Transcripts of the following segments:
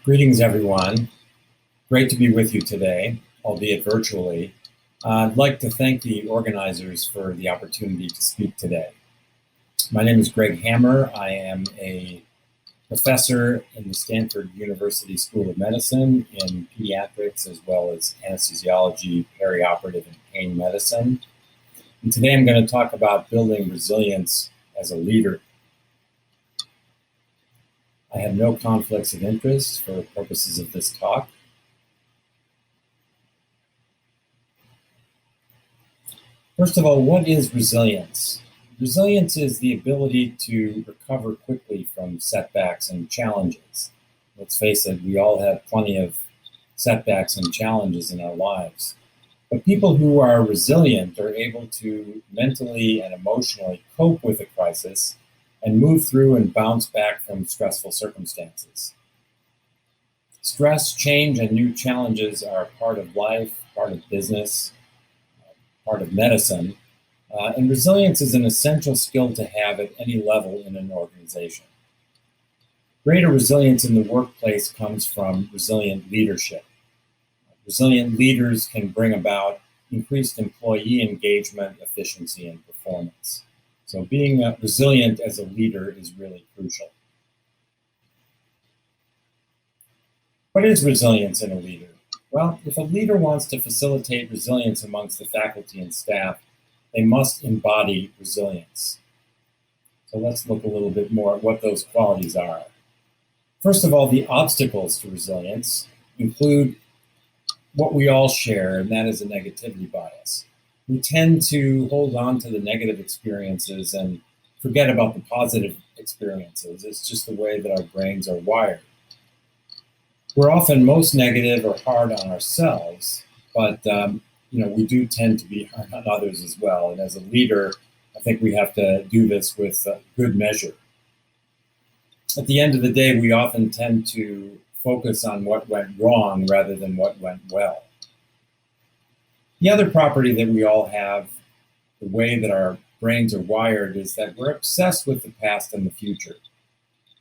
Greetings, everyone. Great to be with you today, albeit virtually. I'd like to thank the organizers for the opportunity to speak today. My name is Greg Hammer. I am a professor in the Stanford University School of Medicine in pediatrics, as well as anesthesiology, perioperative, and pain medicine. And today I'm going to talk about building resilience as a leader. I have no conflicts of interest for purposes of this talk. First of all, what is resilience? Resilience is the ability to recover quickly from setbacks and challenges. Let's face it, we all have plenty of setbacks and challenges in our lives. But people who are resilient are able to mentally and emotionally cope with a crisis and move through and bounce back from stressful circumstances. Stress, change, and new challenges are part of life, part of business, part of medicine, and resilience is an essential skill to have at any level in an organization. Greater resilience in the workplace comes from resilient leadership. Resilient leaders can bring about increased employee engagement, efficiency, and performance. So being resilient as a leader is really crucial. What is resilience in a leader? Well, if a leader wants to facilitate resilience amongst the faculty and staff, they must embody resilience. So let's look a little bit more at what those qualities are. First of all, the obstacles to resilience include what we all share, and that is a negativity bias. We tend to hold on to the negative experiences and forget about the positive experiences. It's just the way that our brains are wired. We're often most negative or hard on ourselves, but we do tend to be hard on others as well. And as a leader, I think we have to do this with good measure. At the end of the day, we often tend to focus on what went wrong rather than what went well. The other property that we all have, the way that our brains are wired, is that we're obsessed with the past and the future.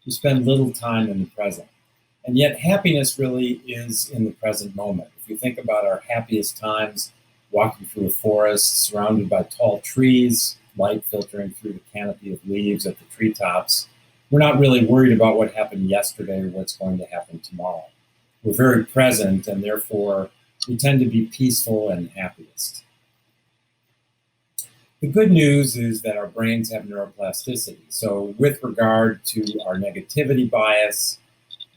We spend little time in the present. And yet happiness really is in the present moment. If you think about our happiest times, walking through a forest surrounded by tall trees, light filtering through the canopy of leaves at the treetops, we're not really worried about what happened yesterday or what's going to happen tomorrow. We're very present, and therefore we tend to be peaceful and happiest. The good news is that our brains have neuroplasticity. So with regard to our negativity bias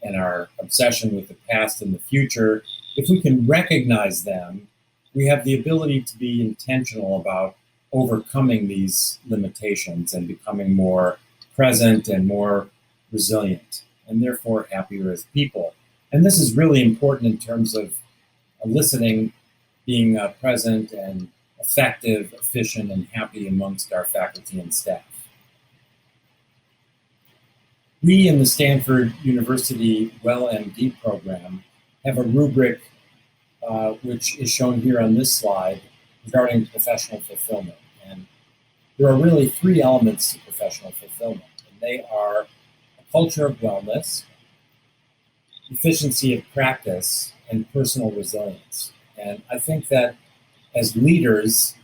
and our obsession with the past and the future, if we can recognize them, we have the ability to be intentional about overcoming these limitations and becoming more present and more resilient, and therefore happier as people. And this is really important in terms of eliciting being present and effective, efficient, and happy amongst our faculty and staff. We in the Stanford University WellMD program have a rubric which is shown here on this slide regarding professional fulfillment. And there are really three elements to professional fulfillment, and they are a culture of wellness, efficiency of practice, and personal resilience. And I think that as leaders,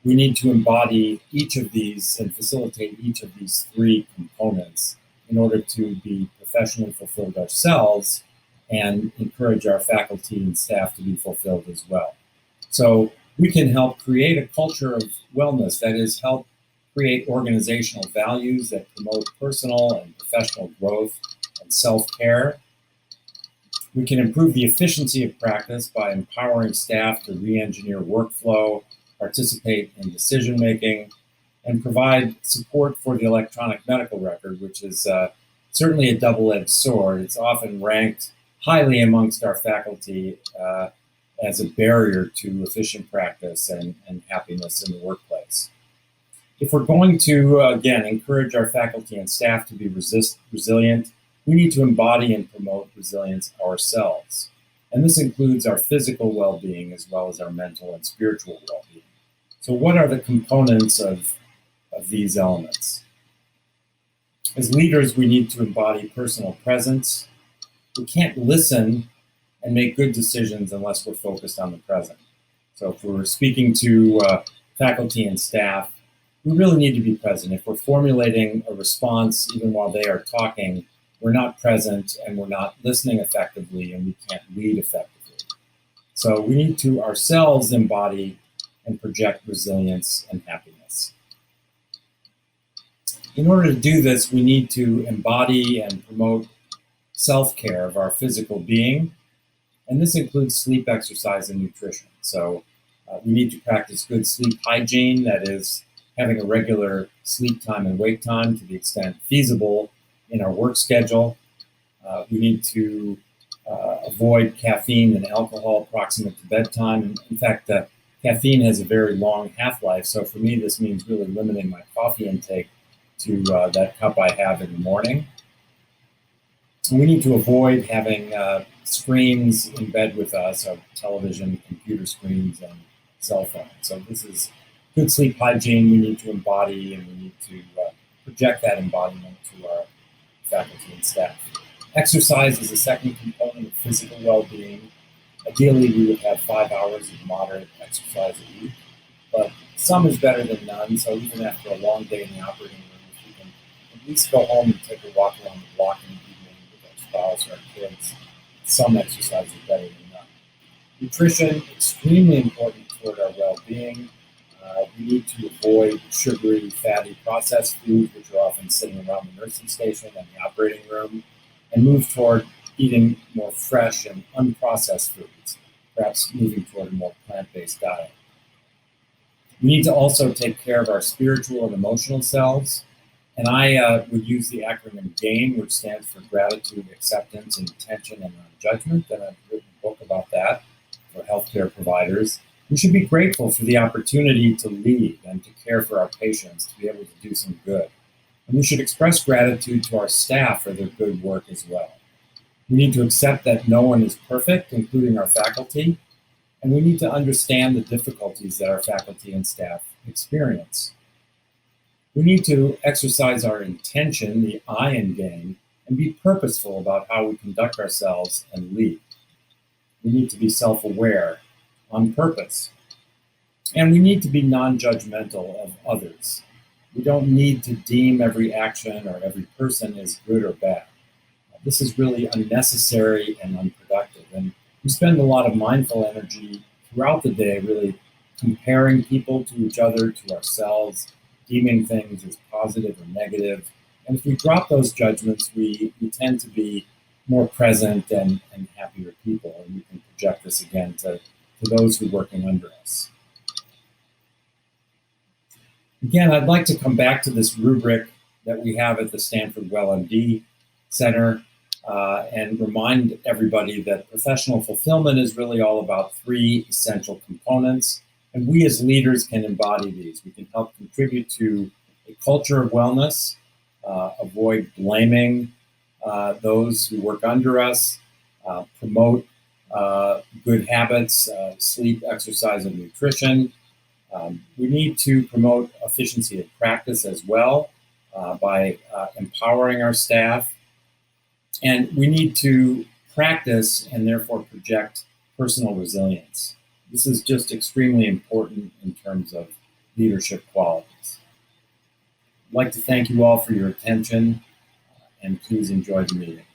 we need to embody each of these and facilitate each of these three components in order to be professionally fulfilled ourselves and encourage our faculty and staff to be fulfilled as well. So we can help create a culture of wellness, that is, help create organizational values that promote personal and professional growth and self-care. We can improve the efficiency of practice by empowering staff to re-engineer workflow, participate in decision-making, and provide support for the electronic medical record, which is certainly a double-edged sword. It's often ranked highly amongst our faculty as a barrier to efficient practice and happiness in the workplace. If we're going to, again, encourage our faculty and staff to be resilient, we need to embody and promote resilience ourselves. And this includes our physical well-being as well as our mental and spiritual well-being. So what are the components of these elements? As leaders, we need to embody personal presence, We can't listen and make good decisions unless we're focused on the present. So if we're speaking to faculty and staff, we really need to be present. If we're formulating a response, even while they are talking, we're not present and we're not listening effectively, and we can't lead effectively. So we need to ourselves embody and project resilience and happiness. In order to do this, we need to embody and promote self-care of our physical being, and this includes sleep, exercise, and nutrition. So we need to practice good sleep hygiene, that is, having a regular sleep time and wake time to the extent feasible in our work schedule. We need to avoid caffeine and alcohol proximate to bedtime. In fact, caffeine has a very long half-life, so for me this means really limiting my coffee intake to that cup I have in the morning. And we need to avoid having screens in bed with us, our television, computer screens, and cell phones. So this is good sleep hygiene we need to embody, and we need to project that embodiment to our faculty and staff. Exercise is a second component of physical well-being. Ideally, we would have 5 hours of moderate exercise a week, but some is better than none. So even after a long day in the operating room, if we can at least go home and take a walk around the block in the evening with our spouse or our kids, some exercise is better than none. Nutrition, extremely important toward our well-being. We need to avoid sugary, fatty, processed foods, which are often sitting around the nursing station and the operating room, and move toward eating more fresh and unprocessed foods, perhaps moving toward a more plant-based diet. We need to also take care of our spiritual and emotional selves, and I would use the acronym GAIN, which stands for Gratitude, Acceptance, Intention, and Non-Judgment, and I've written a book about that for healthcare providers. We should be grateful for the opportunity to lead and to care for our patients, to be able to do some good. And we should express gratitude to our staff for their good work as well. We need to accept that no one is perfect, including our faculty, and we need to understand the difficulties that our faculty and staff experience. We need to exercise our intention, the I in GAIN, and be purposeful about how we conduct ourselves and lead. We need to be self-aware on purpose. And we need to be non-judgmental of others. We don't need to deem every action or every person as good or bad. This is really unnecessary and unproductive. And we spend a lot of mindful energy throughout the day really comparing people to each other, to ourselves, deeming things as positive or negative. And if we drop those judgments, we tend to be more present and happier people. And we can project this again to those who are working under us. Again, I'd like to come back to this rubric that we have at the Stanford WellMD Center and remind everybody that professional fulfillment is really all about 3 essential components, and we as leaders can embody these. We can help contribute to a culture of wellness, avoid blaming those who work under us, promote good habits, sleep, exercise, and nutrition. We need to promote efficiency of practice as well by empowering our staff. And we need to practice and therefore project personal resilience. This is just extremely important in terms of leadership qualities. I'd like to thank you all for your attention, and please enjoy the meeting.